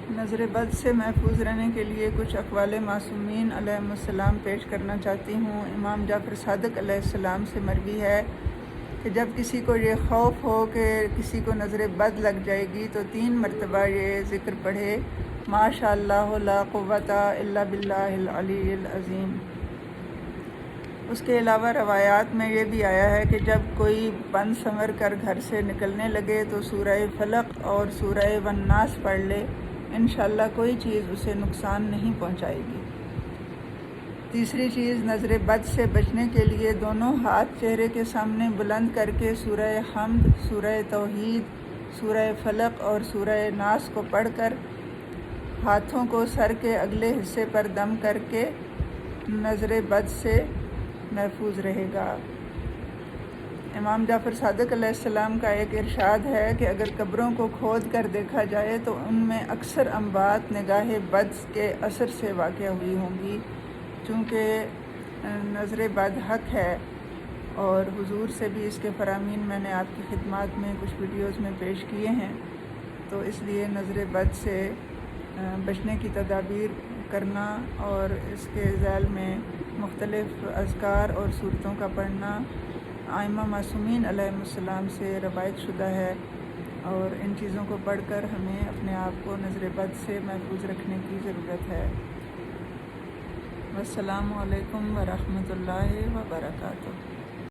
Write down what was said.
نظر بد سے محفوظ رہنے کے لیے کچھ اقوال معصومین علیہم السلام پیش کرنا چاہتی ہوں۔ امام جعفر صادق علیہ السلام سے مروی ہے کہ جب کسی کو یہ خوف ہو کہ کسی کو نظر بد لگ جائے گی تو 3 مرتبہ یہ ذکر پڑھے، ماشاء اللہ لا قوت الا باللہ العلی العظیم۔ اس کے علاوہ روایات میں یہ بھی آیا ہے کہ جب کوئی بن سنور کر گھر سے نکلنے لگے تو سورہ فلق اور سورہ والناس پڑھ لے، انشاءاللہ کوئی چیز اسے نقصان نہیں پہنچائے گی۔ تیسری چیز، نظر بد سے بچنے کے لیے دونوں ہاتھ چہرے کے سامنے بلند کر کے سورہ حمد، سورہ توحید، سورہ فلق اور سورہ ناس کو پڑھ کر ہاتھوں کو سر کے اگلے حصے پر دم کر کے نظر بد سے محفوظ رہے گا۔ امام جعفر صادق علیہ السلام کا ایک ارشاد ہے کہ اگر قبروں کو کھود کر دیکھا جائے تو ان میں اکثر اموات نگاہ بد کے اثر سے واقع ہوئی ہوں گی، چونکہ نظر بد حق ہے، اور حضور سے بھی اس کے فرامین میں نے آپ کی خدمات میں کچھ ویڈیوز میں پیش کیے ہیں، تو اس لیے نظر بد سے بچنے کی تدابیر کرنا اور اس کے ذیل میں مختلف اذکار اور صورتوں کا پڑھنا ائمہ معصومین علیہم السلام سے روایت شدہ ہے، اور ان چیزوں کو پڑھ کر ہمیں اپنے آپ کو نظر بد سے محفوظ رکھنے کی ضرورت ہے۔ والسلام علیکم ورحمۃ اللہ وبرکاتہ۔